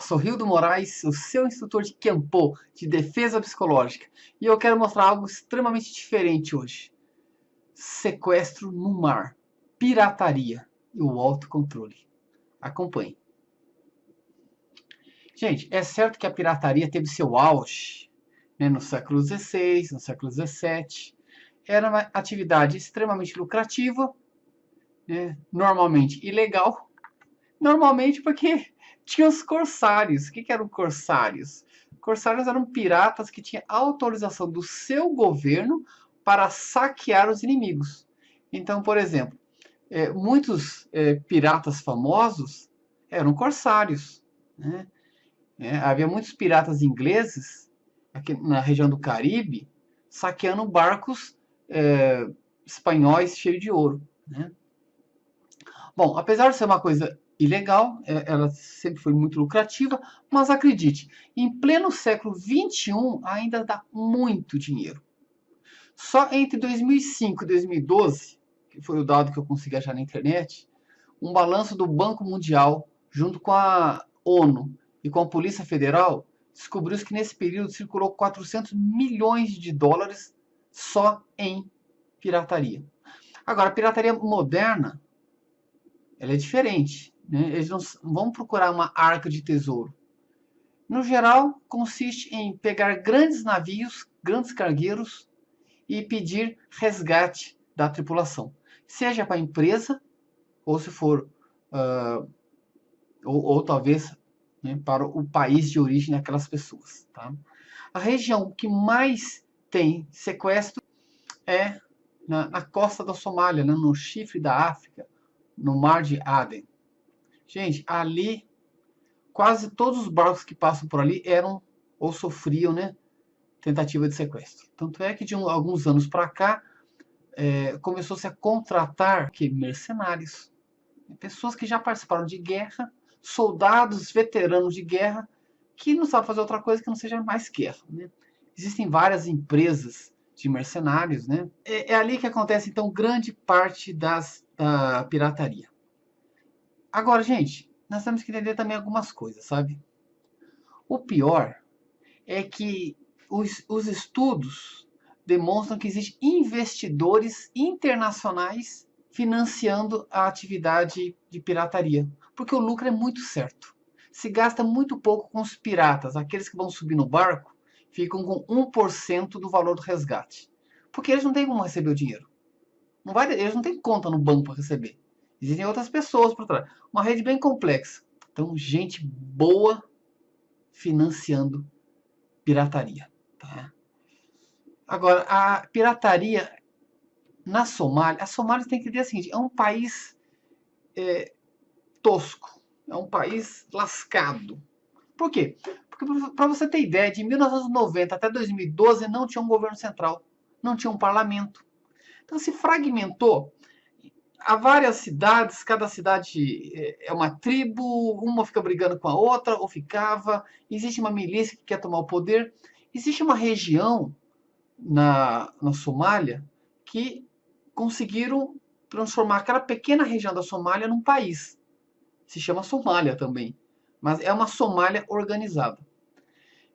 Sou Rildo Moraes, o seu instrutor de Kenpo, de defesa psicológica. E eu quero mostrar algo extremamente diferente hoje. Sequestro no mar, pirataria e o autocontrole. Acompanhe. Gente, é certo que a pirataria teve seu auge, né, no século XVI, no século XVII. Era uma atividade extremamente lucrativa, né, normalmente ilegal. Normalmente porque tinha os corsários. O que eram corsários? Corsários eram piratas que tinham autorização do seu governo para saquear os inimigos. Então, por exemplo, muitos piratas famosos eram corsários, né? Havia muitos piratas ingleses aqui na região do Caribe saqueando barcos espanhóis cheios de ouro, né? Bom, apesar de ser uma coisa ilegal, ela sempre foi muito lucrativa, mas acredite, em pleno século XXI ainda dá muito dinheiro. Só entre 2005 e 2012, que foi o dado que eu consegui achar na internet, um balanço do Banco Mundial, junto com a ONU e com a Polícia Federal, descobriu que nesse período circulou 400 milhões de dólares só em pirataria. Agora, a pirataria moderna, ela é diferente, né? Eles não vão procurar uma arca de tesouro. No geral, consiste em pegar grandes navios, grandes cargueiros e pedir resgate da tripulação. Seja para a empresa, ou se for, ou talvez, né, para o país de origem daquelas pessoas. Tá? A região que mais tem sequestro é na costa da Somália, né, no chifre da África, no mar de Aden. Gente, ali quase todos os barcos que passam por ali eram ou sofriam, né, tentativa de sequestro. Tanto é que de alguns anos para cá começou-se a contratar mercenários, pessoas que já participaram de guerra, soldados veteranos de guerra que não sabem fazer outra coisa que não seja mais guerra, né? Existem várias empresas de mercenários, né? É ali que acontece então grande parte da pirataria. Agora, gente, nós temos que entender também algumas coisas, sabe? O pior é que os estudos demonstram que existem investidores internacionais financiando a atividade de pirataria, porque o lucro é muito certo. Se gasta muito pouco com os piratas, aqueles que vão subir no barco ficam com 1% do valor do resgate, porque eles não têm como receber o dinheiro. Eles não têm conta no banco para receber. Existem outras pessoas por trás. Uma rede bem complexa. Então, gente boa financiando pirataria. Tá? Agora, a pirataria na Somália, a Somália tem que entender o seguinte, é um país tosco, é um país lascado. Por quê? Porque, para você ter ideia, de 1990 até 2012 não tinha um governo central, não tinha um parlamento. Então se fragmentou. Há várias cidades, cada cidade é uma tribo, uma fica brigando com a outra, ou ficava. Existe uma milícia que quer tomar o poder. Existe uma região na Somália que conseguiram transformar aquela pequena região da Somália num país. Se chama Somália também, mas é uma Somália organizada.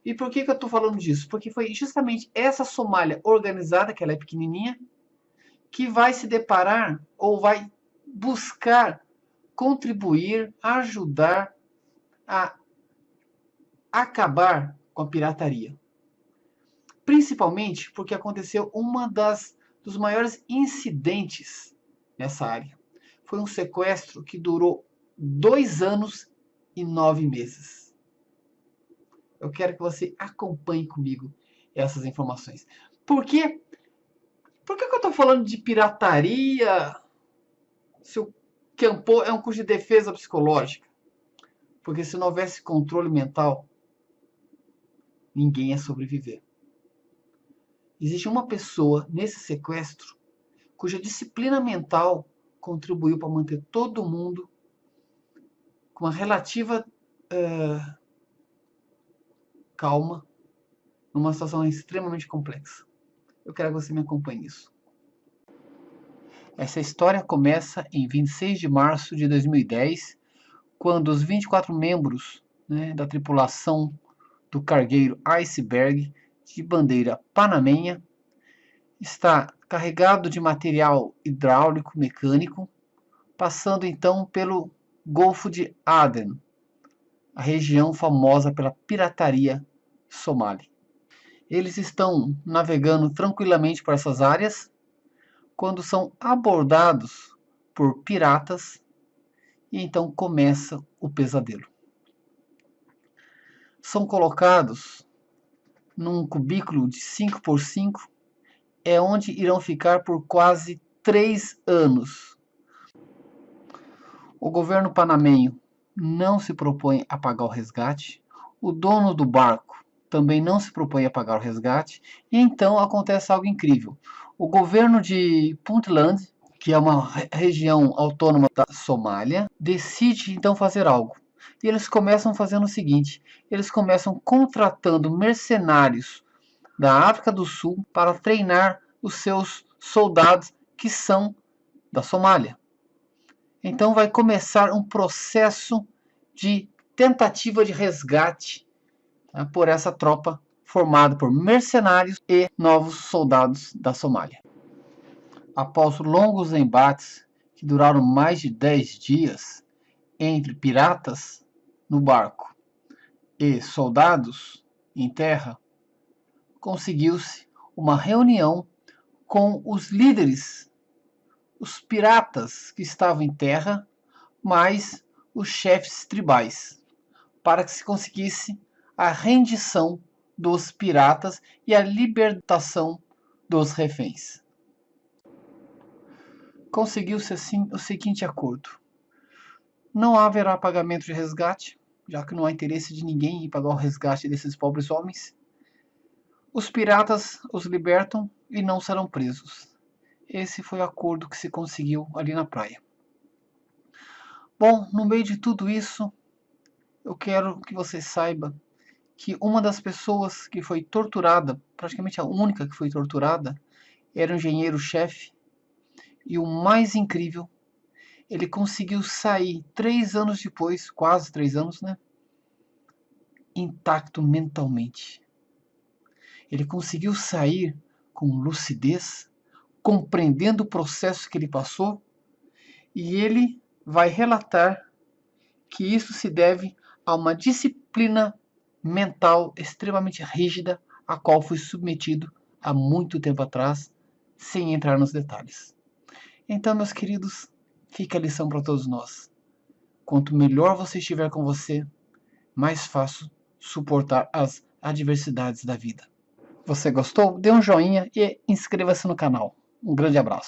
E por que eu estou falando disso? Porque foi justamente essa Somália organizada, que ela é pequenininha, que vai se deparar ou vai buscar contribuir, ajudar a acabar com a pirataria. Principalmente porque aconteceu dos maiores incidentes nessa área. Foi um sequestro que durou 2 anos e 9 meses. Eu quero que você acompanhe comigo essas informações. Por quê? Por que eu estou falando de pirataria se o Kenpo é um curso de defesa psicológica? Porque se não houvesse controle mental, ninguém ia sobreviver. Existe uma pessoa nesse sequestro cuja disciplina mental contribuiu para manter todo mundo com uma relativa calma numa situação extremamente complexa. Eu quero que você me acompanhe nisso. Essa história começa em 26 de março de 2010, quando os 24 membros né, da tripulação do cargueiro Iceberg de bandeira panamenha está carregado de material hidráulico mecânico, passando então pelo Golfo de Aden, a região famosa pela pirataria somali. Eles estão navegando tranquilamente por essas áreas quando são abordados por piratas e então começa o pesadelo. São colocados num cubículo de 5 por 5, é onde irão ficar por quase 3 anos. O governo panamenho não se propõe a pagar o resgate, o dono do barco também não se propõe a pagar o resgate, e então acontece algo incrível. O governo de Puntland, que é uma região autônoma da Somália, decide então fazer algo. E eles começam fazendo o seguinte: eles começam contratando mercenários da África do Sul para treinar os seus soldados que são da Somália. Então vai começar um processo de tentativa de resgate, tá, por essa tropa formada por mercenários e novos soldados da Somália. Após longos embates que duraram mais de 10 dias entre piratas no barco e soldados em terra, conseguiu-se uma reunião com os líderes, os piratas que estavam em terra, mais os chefes tribais, para que se conseguisse a rendição dos piratas e a libertação dos reféns. Conseguiu-se assim o seguinte acordo: não haverá pagamento de resgate, já que não há interesse de ninguém em pagar o resgate desses pobres homens. Os piratas os libertam e não serão presos. Esse foi o acordo que se conseguiu ali na praia. Bom, no meio de tudo isso, eu quero que você saiba que uma das pessoas que foi torturada, praticamente a única que foi torturada, era o engenheiro-chefe. E o mais incrível, ele conseguiu sair 3 anos depois, quase 3 anos, né? Intacto mentalmente. Ele conseguiu sair com lucidez, compreendendo o processo que ele passou, e ele vai relatar que isso se deve a uma disciplina mental extremamente rígida, a qual foi submetido há muito tempo atrás, sem entrar nos detalhes. Então, meus queridos, fica a lição para todos nós. Quanto melhor você estiver com você, mais fácil suportar as adversidades da vida. Você gostou? Dê um joinha e inscreva-se no canal. Um grande abraço.